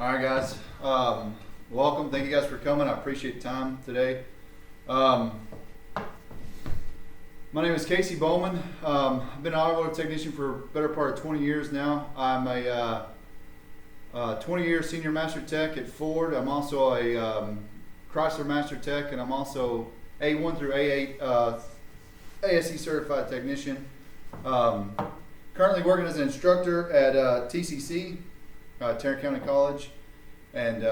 All right, guys. Welcome. Thank you guys for coming. I appreciate the time today. My name is Casey Bowman. I've been an automotive technician for a better part of 20 years now. I'm a 20-year senior master tech at Ford. I'm also a Chrysler master tech, and I'm also A1 through A8 ASE certified technician. Currently working as an instructor at TCC, Tarrant County College, and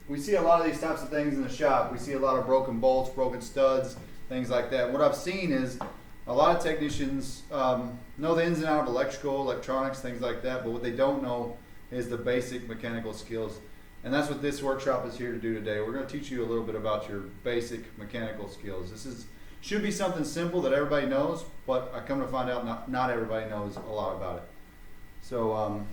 we see a lot of these types of things in the shop. We see a lot of broken bolts, broken studs, things like that. What I've seen is a lot of technicians know the ins and outs of electrical, electronics, things like that, but what they don't know is the basic mechanical skills. And that's what this workshop is here to do today. We're going to teach you a little bit about your basic mechanical skills. Should be something simple that everybody knows, but I come to find out not everybody knows a lot about it. So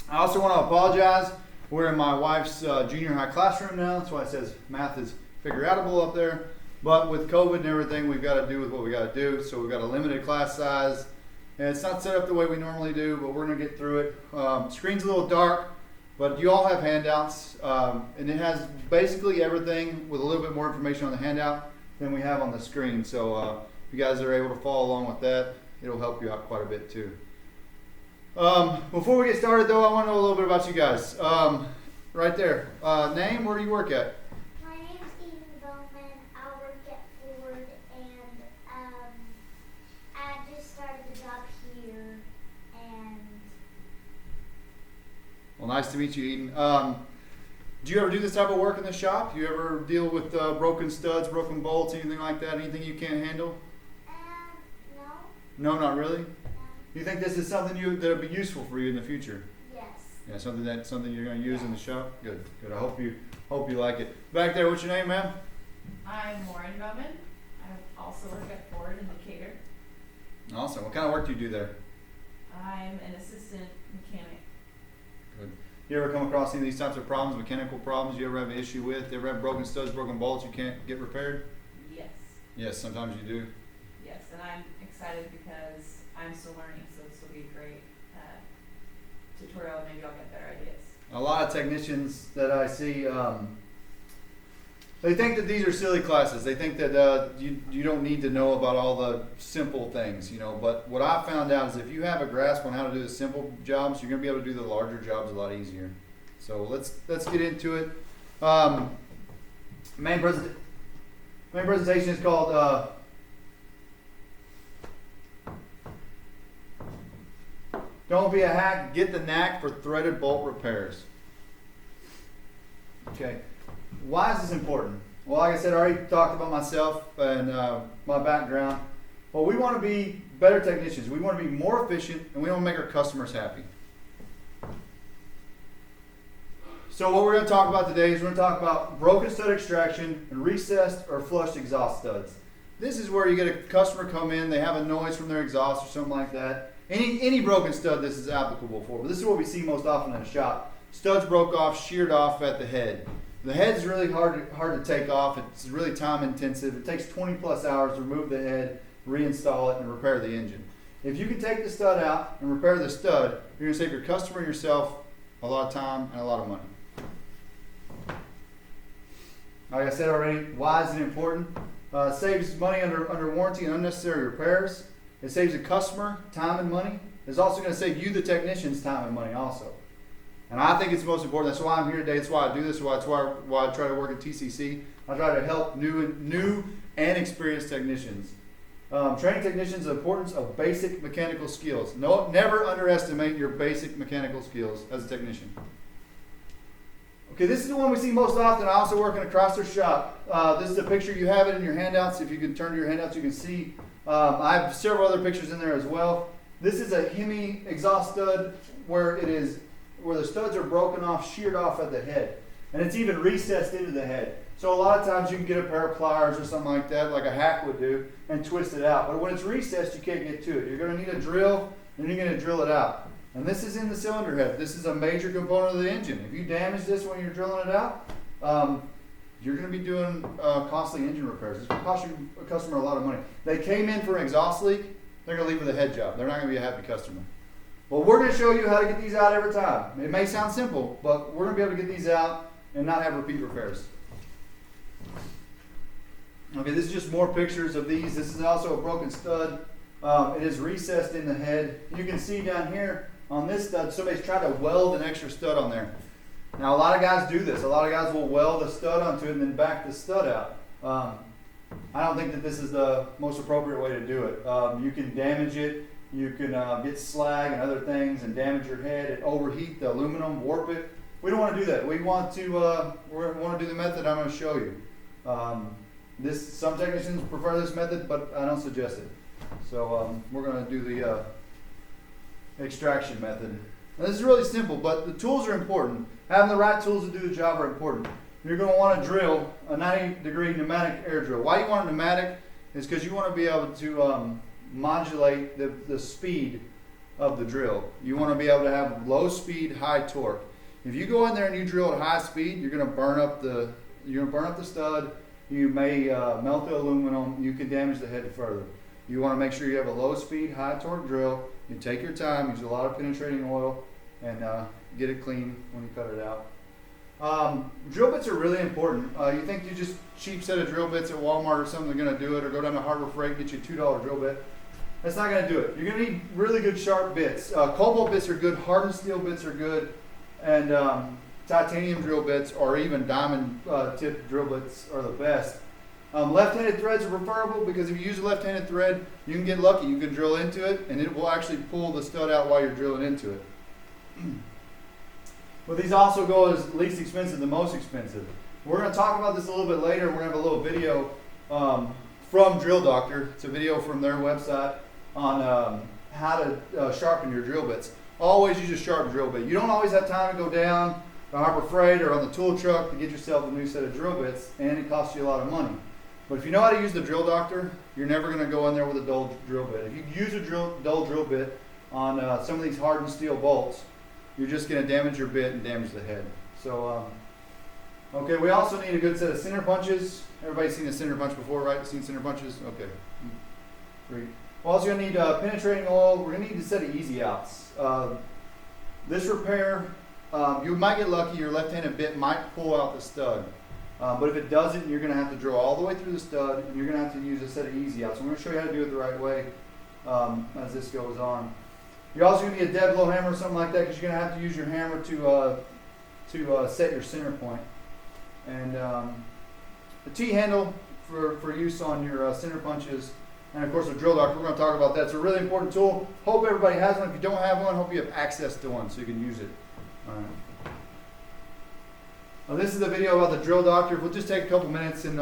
I also want to apologize. We're in my wife's junior high classroom now. That's why it says math is figure-outable up there. But with COVID and everything, we've got to do with what we got to do. So we've got a limited class size. And it's not set up the way we normally do, but we're going to get through it. Screen's a little dark, but you all have handouts. And it has basically everything with a little bit more information on the handout than we have on the screen. So if you guys are able to follow along with that, it'll help you out quite a bit too. Before we get started though, I want to know a little bit about you guys. Right there. Name, where do you work at? My name's Ethan Bowman. I work at Ford, and I just started the job here. And Well, nice to meet you, Eden. Do you ever do this type of work in the shop? Do you ever deal with broken studs, broken bolts, anything like that? Anything you can't handle? no, No, not really? no, Do you think this is something that'll be useful for you in the future? yes. Yeah, something you're going to use in the shop? Good, good. I hope you like it. Back there, what's your name, ma'am? I'm Lauren Bowman. I also work at Ford in Decatur. Awesome. What kind of work do you do there? I'm an assistant mechanic. Good. You ever come across any of these types of problems, mechanical problems you ever have an issue with? You ever have broken studs, broken bolts you can't get repaired? Yes. Yes, sometimes you do. Yes, and I'm excited because I'm still learning, so this will be a great tutorial, and maybe I'll get better ideas. A lot of technicians that I see, they think that these are silly classes. They think that you don't need to know about all the simple things, But what I found out is if you have a grasp on how to do the simple jobs, you're going to be able to do the larger jobs a lot easier. So let's get into it. Main presentation is called Don't be a hack, get the knack for threaded bolt repairs. Okay, why is this important? Well, like I said, I already talked about myself and my background. Well, we want to be better technicians. We want to be more efficient, and we want to make our customers happy. So what we're going to talk about today is we're going to talk about broken stud extraction and recessed or flushed exhaust studs. This is where you get a customer come in, they have a noise from their exhaust or something like that. Any broken stud this is applicable for, but this is what we see most often in the shop. Studs broke off, sheared off at the head. The head's really hard to take off. It's really time intensive. It takes 20 plus hours to remove the head, reinstall it, and repair the engine. If you can take the stud out and repair the stud, you're going to save your customer and yourself a lot of time and a lot of money. Like I said already, why is it important? Saves money under warranty and unnecessary repairs. It saves the customer time and money. It's also going to save you, the technicians, time and money also. And I think it's most important. That's why I'm here today. That's why I do this. That's why I try to work at TCC. I try to help new and experienced technicians. Training technicians the importance of basic mechanical skills. Never underestimate your basic mechanical skills as a technician. Okay, this is the one we see most often. I also work in a Chrysler shop. This is a picture. You have it in your handouts. If you can turn to your handouts, you can see. I have several other pictures in there as well. This is a Hemi exhaust stud where the studs are broken off, sheared off at the head. And it's even recessed into the head. So a lot of times you can get a pair of pliers or something like that, like a hack would do, and twist it out. But when it's recessed, you can't get to it. You're going to need a drill, and you're going to drill it out. And this is in the cylinder head. This is a major component of the engine. If you damage this when you're drilling it out, you're going to be doing costly engine repairs. It's going to cost your customer a lot of money. They came in for an exhaust leak, they're going to leave with a head job. They're not going to be a happy customer. Well, we're going to show you how to get these out every time. It may sound simple, but we're going to be able to get these out and not have repeat repairs. Okay, this is just more pictures of these. This is also a broken stud. It is recessed in the head. You can see down here on this stud, somebody's tried to weld an extra stud on there. Now, a lot of guys do this. A lot of guys will weld a stud onto it and then back the stud out. I don't think that this is the most appropriate way to do it. You can damage it. You can get slag and other things and damage your head and overheat the aluminum, warp it. We don't want to do that. We want to do the method I'm going to show you. Some technicians prefer this method, but I don't suggest it. So we're going to do the extraction method. Now, this is really simple, but the tools are important. Having the right tools to do the job are important. You're going to want to drill a 90-degree pneumatic air drill. Why you want a pneumatic is because you want to be able to modulate the speed of the drill. You want to be able to have low speed, high torque. If you go in there and you drill at high speed, you're going to burn up the stud. You may melt the aluminum. You can damage the head further. You want to make sure you have a low speed, high torque drill. You take your time, use a lot of penetrating oil, and get it clean when you cut it out. Drill bits are really important. You think you just cheap set of drill bits at Walmart or something are going to do it, or go down to Harbor Freight and get you a $2 drill bit. That's not going to do it. You're going to need really good sharp bits. Cobalt bits are good, hardened steel bits are good, and titanium drill bits or even diamond tipped drill bits are the best. Left-handed threads are preferable because if you use a left-handed thread, you can get lucky. You can drill into it and it will actually pull the stud out while you're drilling into it. But these also go as least expensive to most expensive. We're going to talk about this a little bit later. We're going to have a little video from Drill Doctor. It's a video from their website on how to sharpen your drill bits. Always use a sharp drill bit. You don't always have time to go down to Harbor Freight or on the tool truck to get yourself a new set of drill bits, and it costs you a lot of money. But if you know how to use the Drill Doctor, you're never going to go in there with a dull drill bit. If you use a dull drill bit on some of these hardened steel bolts, you're just going to damage your bit and damage the head. So, okay, we also need a good set of center punches. Everybody's seen a center punch before, right? Seen center punches? Okay. Great. We're also going to need penetrating oil. We're going to need a set of easy outs. This repair, you might get lucky. Your left-handed bit might pull out the stud. But if it doesn't, you're going to have to drill all the way through the stud, and you're going to have to use a set of easy outs. I'm going to show you how to do it the right way as this goes on. You're also going to need a dead blow hammer or something like that, because you're going to have to use your hammer to set your center point. And a T-handle for use on your center punches. And of course a Drill Doctor, we're going to talk about that. It's a really important tool. Hope everybody has one. If you don't have one, hope you have access to one so you can use it. All right. Now this is the video about the Drill Doctor. We'll just take a couple minutes and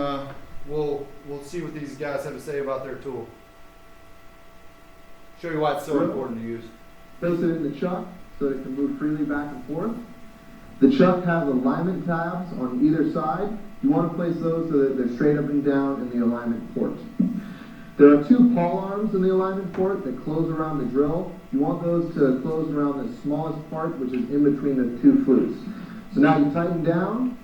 we'll see what these guys have to say about their tool. Show you why it's so important to use. Place it in the chuck so it can move freely back and forth. The chuck has alignment tabs on either side. You want to place those so that they're straight up and down in the alignment port. There are two pawl arms in the alignment port that close around the drill. You want those to close around the smallest part, which is in between the two flutes. So now you tighten down,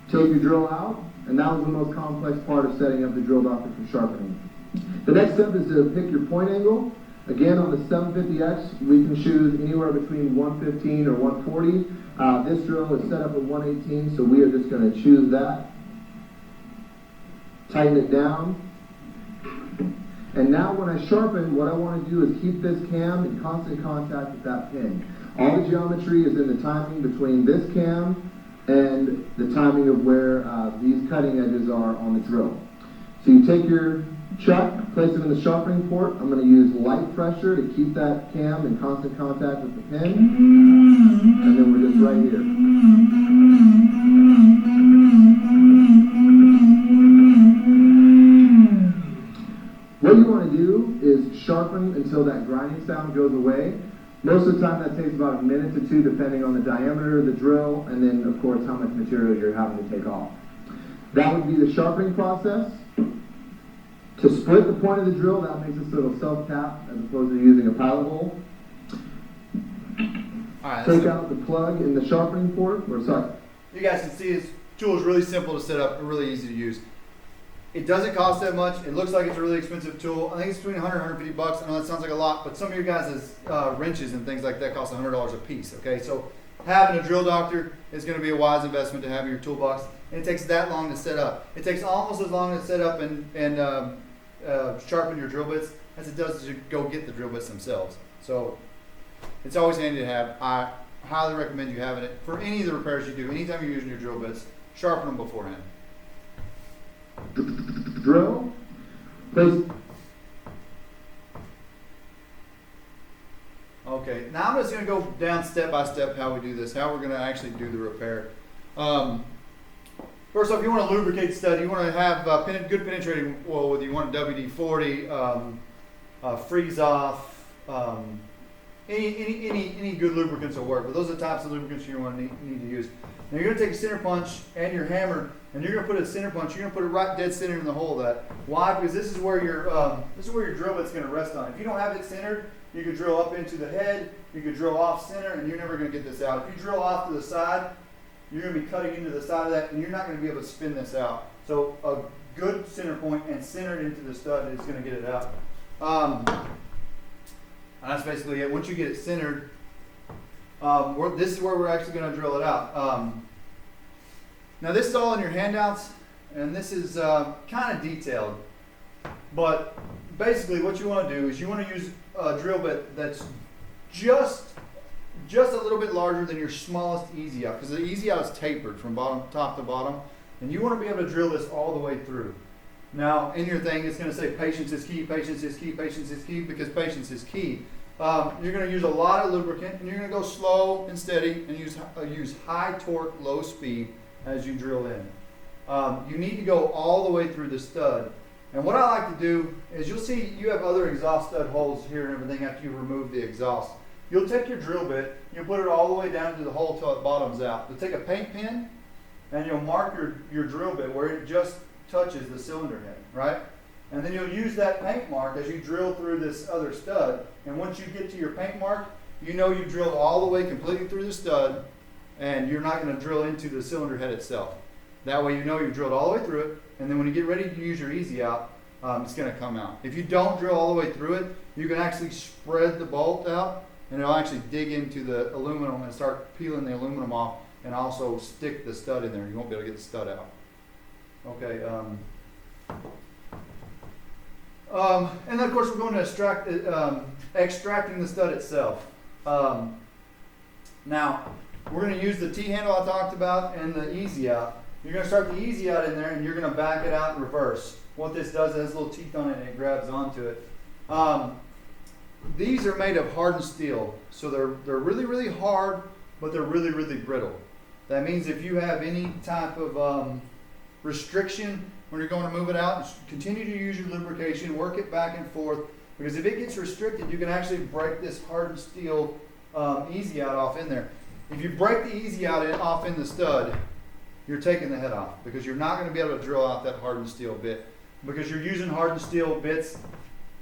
take your drill out, and that was the most complex part of setting up the Drill Doctor for sharpening. The next step is to pick your point angle. Again, on the 750X, we can choose anywhere between 115 or 140. This drill is set up at 118, so we are just going to choose that. Tighten it down. And now when I sharpen, what I want to do is keep this cam in constant contact with that pin. All the geometry is in the timing between this cam and the timing of where these cutting edges are on the drill. So you take your chuck, place it in the sharpening port. I'm going to use light pressure to keep that cam in constant contact with the pin. And then we're just right here. What you want to do is sharpen until that grinding sound goes away. Most of the time that takes about a minute to two depending on the diameter of the drill and then of course how much material you're having to take off. That would be the sharpening process. To split the point of the drill, that makes it so it'll self-cap as opposed to using a pilot hole. Alright, take out the plug in the sharpening port. You guys can see this tool is really simple to set up and really easy to use. It doesn't cost that much. It looks like it's a really expensive tool. I think it's between 100 and 150 bucks. I know that sounds like a lot, but some of your guys' wrenches and things like that cost $100 a piece. Okay, so having a drill doctor is going to be a wise investment to have in your toolbox. And it takes that long to set up. It takes almost as long to set up and sharpen your drill bits as it does to go get the drill bits themselves. So it's always handy to have. I highly recommend you having it for any of the repairs you do. Anytime you're using your drill bits, sharpen them beforehand. Drill. Place. Okay, now I'm just going to go down step by step how we do this, how we're going to actually do the repair. First off, you want to lubricate the stud. You want to have good penetrating oil with you. You want a WD-40, freeze off, any good lubricants will work. But those are the types of lubricants you want to need to use. Now you're going to take a center punch and your hammer, and you're going to put a center punch. You're going to put it right dead center in the hole of that. Why? Because this is where your drill bit's going to rest on. If you don't have it centered, you could drill up into the head. You could drill off center, and you're never going to get this out. If you drill off to the side, you're going to be cutting into the side of that, and you're not going to be able to spin this out. So a good center point and centered into the stud is going to get it out. And that's basically it. Once you get it centered, this is where we're actually going to drill it out. Now this is all in your handouts, and this is kind of detailed. But basically what you want to do is you want to use a drill bit that's just a little bit larger than your smallest easy out, because the easy out is tapered from top to bottom, and you want to be able to drill this all the way through. Now in your thing it's going to say patience is key, patience is key, patience is key, because patience is key. You're going to use a lot of lubricant, and you're going to go slow and steady and use high torque, low speed as you drill in. You need to go all the way through the stud. And what I like to do is, you'll see you have other exhaust stud holes here and everything after you remove the exhaust. You'll take your drill bit, you'll put it all the way down to the hole till it bottoms out. You'll take a paint pen and you'll mark your drill bit where it just touches the cylinder head, right? And then you'll use that paint mark as you drill through this other stud. And once you get to your paint mark, you know you drilled all the way completely through the stud, and you're not going to drill into the cylinder head itself. That way you know you drilled all the way through it, and then when you get ready to use your easy out, it's going to come out. If you don't drill all the way through it, you can actually spread the bolt out, and it'll actually dig into the aluminum and start peeling the aluminum off, and also stick the stud in there. You won't be able to get the stud out. Okay. And then of course we're going to extracting the stud itself. Now we're going to use the T-handle I talked about and the easy out. You're going to start the easy out in there, and you're going to back it out in reverse. What this does, it has little teeth on it and it grabs onto it. These are made of hardened steel, so they're really, really hard, but they're really, really brittle. That means if you have any type of restriction when you're going to move it out, continue to use your lubrication, work it back and forth, because if it gets restricted, you can actually break this hardened steel easy out off in there. If you break the easy out off in the stud, you're taking the head off, because you're not going to be able to drill out that hardened steel bit, because you're using hardened steel bits.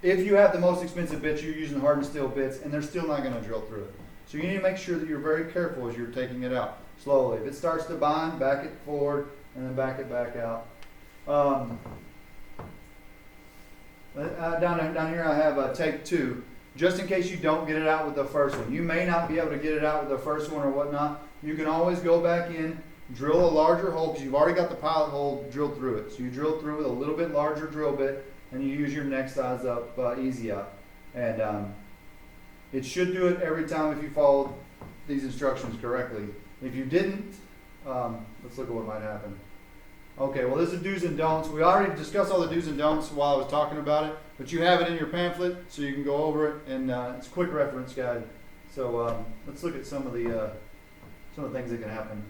If you have the most expensive bits, you're using hardened steel bits, and they're still not going to drill through it. So you need to make sure that you're very careful as you're taking it out slowly. If it starts to bind, back it forward and then back it back out. Down here I have take 2, just in case you don't get it out with the first one. You may not be able to get it out with the first one or whatnot. You can always go back in, drill a larger hole, because you've already got the pilot hole drilled through it. So you drill through with a little bit larger drill bit, and you use your next size up easy out. And it should do it every time if you followed these instructions correctly. If you didn't, let's look at what might happen. Okay, well, this is do's and don'ts. We already discussed all the do's and don'ts while I was talking about it, but you have it in your pamphlet, so you can go over it, and it's a quick reference guide. So let's look at some of the things that can happen.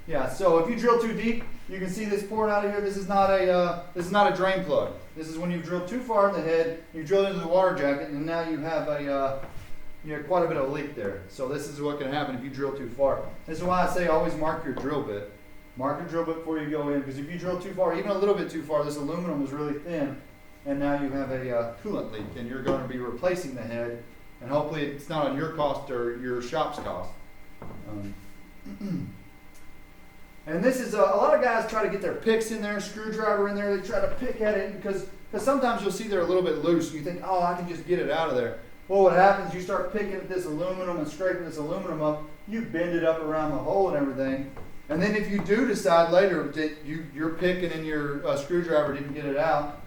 Yeah, so if you drill too deep, you can see this pouring out of here. This is not a drain plug. This is when you've drilled too far in the head, you drill into the water jacket, and now you have quite a bit of a leak there. So this is what can happen if you drill too far. This is why I say always mark your drill bit. Mark your drill bit before you go in, because if you drill too far, even a little bit too far, this aluminum is really thin, and now you have a coolant leak, and you're going to be replacing the head, and hopefully it's not on your cost or your shop's cost. And this is a lot of guys try to get their picks in there, screwdriver in there. They try to pick at it because sometimes you'll see they're a little bit loose. And you think, oh, I can just get it out of there. Well, what happens? You start picking at this aluminum and scraping this aluminum up. You bend it up around the hole and everything. And then if you do decide later that your pick and your screwdriver didn't get it out,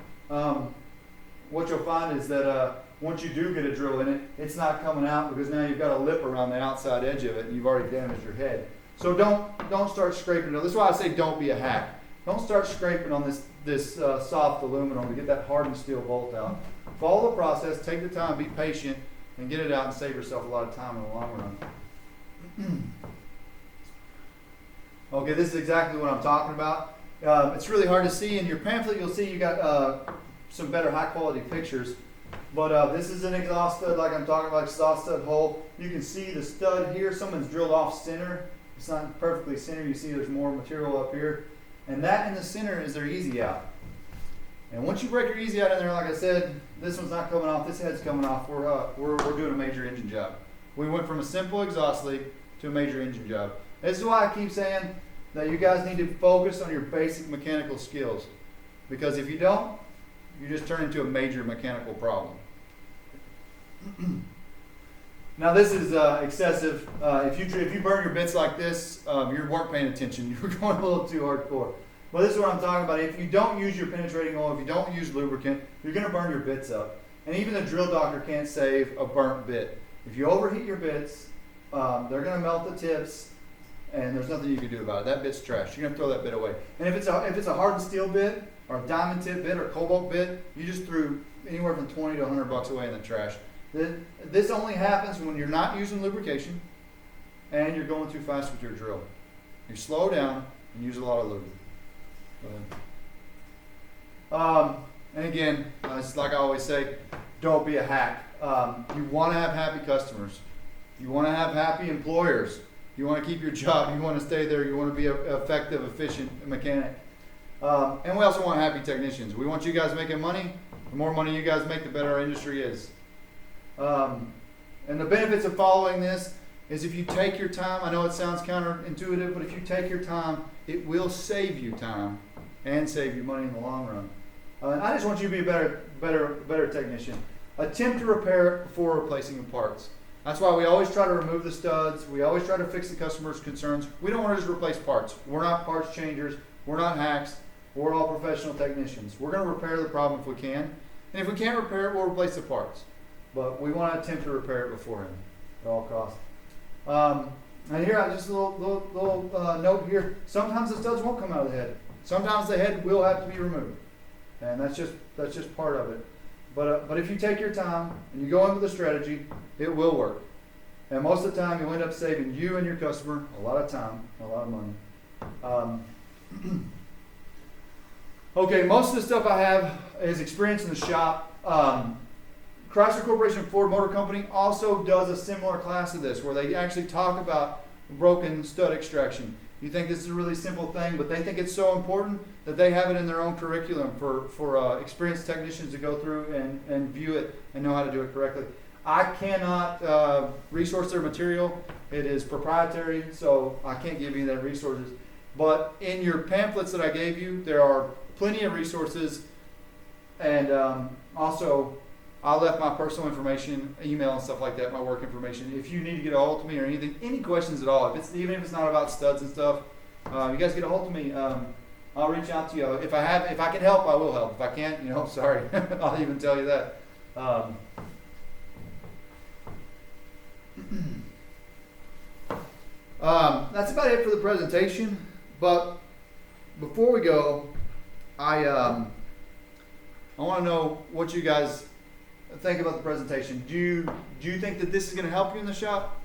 what you'll find is that once you do get a drill in it, it's not coming out because now you've got a lip around the outside edge of it and you've already damaged your head. So don't start scraping it. That's why I say don't be a hack. Don't start scraping on this soft aluminum to get that hardened steel bolt out. Follow the process, take the time, be patient, and get it out and save yourself a lot of time in the long run. Okay, this is exactly what I'm talking about. It's really hard to see. In your pamphlet, you'll see you got some better high quality pictures. But this is an exhaust stud, like I'm talking about, exhaust stud hole. You can see the stud here. Someone's drilled off center. It's not perfectly center. You see there's more material up here. And that in the center is their easy out. And once you break your easy out in there, like I said, this one's not coming off. This head's coming off. We're doing a major engine job. We went from a simple exhaust leak to a major engine job. This is why I keep saying that you guys need to focus on your basic mechanical skills. Because if you don't, you just turn into a major mechanical problem. Now this is excessive. If you burn your bits like this, you weren't paying attention. You were going a little too hardcore. Well, this is what I'm talking about. If you don't use your penetrating oil, if you don't use lubricant, you're going to burn your bits up. And even the drill doctor can't save a burnt bit. If you overheat your bits, they're going to melt the tips, and there's nothing you can do about it. That bit's trash. You're going to throw that bit away. And if it's a hardened steel bit, or a diamond tip bit, or cobalt bit, you just threw anywhere from 20 to 100 bucks away in the trash. This only happens when you're not using lubrication, and you're going too fast with your drill. You slow down and use a lot of lube. Go ahead. And again, it's like I always say, don't be a hack. You want to have happy customers. You want to have happy employers. You want to keep your job. You want to stay there. You want to be an effective, efficient mechanic. And we also want happy technicians. We want you guys making money. The more money you guys make, the better our industry is. And the benefits of following this is if you take your time, I know it sounds counterintuitive, but if you take your time, it will save you time and save you money in the long run. I just want you to be a better technician. Attempt to repair it before replacing the parts. That's why we always try to remove the studs. We always try to fix the customer's concerns. We don't want to just replace parts. We're not parts changers. We're not hacks. We're all professional technicians. We're going to repair the problem if we can. And if we can't repair it, we'll replace the parts. But we want to attempt to repair it beforehand at all costs. And here, just a little note here. Sometimes the studs won't come out of the head. Sometimes the head will have to be removed. And that's just part of it. But if you take your time and you go in with a strategy, it will work. And most of the time, you'll end up saving you and your customer a lot of time, a lot of money. Okay, most of the stuff I have is experience in the shop. Chrysler Corporation Ford Motor Company also does a similar class of this, where they actually talk about broken stud extraction. You think this is a really simple thing, but they think it's so important that they have it in their own curriculum for experienced technicians to go through and view it and know how to do it correctly. I cannot resource their material. It is proprietary, so I can't give you that resources. But in your pamphlets that I gave you, there are plenty of resources, and also I left my personal information, email and stuff like that, my work information. If you need to get a hold of me or anything, any questions at all, even if it's not about studs and stuff, you guys get a hold of me. I'll reach out to you. If I can help, I will help. If I can't, sorry. I'll even tell you that. That's about it for the presentation. But before we go, I want to know what you guys think about the presentation. Do you think that this is going to help you in the shop?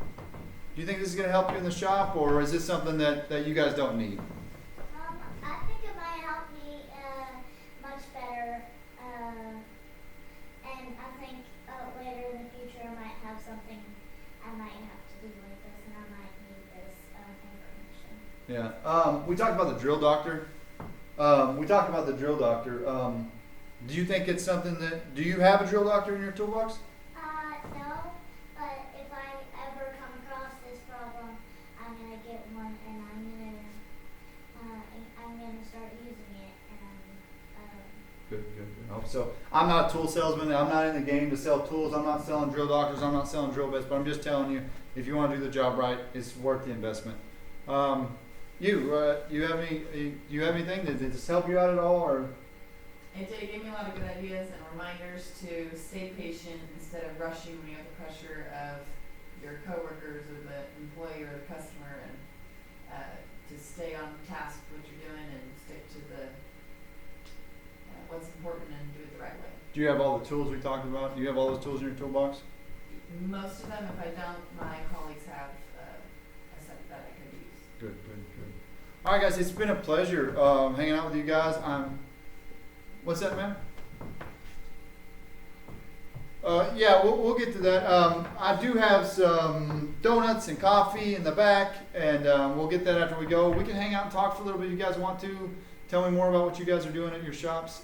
Do you think this is going to help you in the shop, or is this something that you guys don't need? I think it might help me much better, and I think later in the future I might have something I might have to do with this, and I might need this information. Yeah. We talked about the drill doctor. Do you think it's something do you have a drill doctor in your toolbox? No, but if I ever come across this problem, I'm going to get one, and I'm going to So I'm not a tool salesman. I'm not in the game to sell tools. I'm not selling drill doctors. I'm not selling drill bits. But I'm just telling you, if you want to do the job right, it's worth the investment. You have anything? Did this help you out at all, or? It did. It gave me a lot of good ideas and reminders to stay patient instead of rushing when you have the pressure of your coworkers or the employee or the customer, and to stay on task with what you're doing and stick to the what's important and do it the right way. Do you have all the tools we talked about? Do you have all those tools in your toolbox? Most of them, if I don't, my colleagues have a set that I could use. Good. All right, guys, it's been a pleasure hanging out with you guys. What's that, man? Yeah, we'll get to that. I do have some donuts and coffee in the back, and we'll get that after we go. We can hang out and talk for a little bit if you guys want to. Tell me more about what you guys are doing at your shops.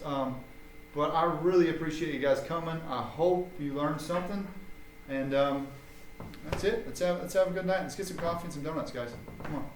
But I really appreciate you guys coming. I hope you learned something. And that's it. Let's have a good night. Let's get some coffee and some donuts, guys. Come on.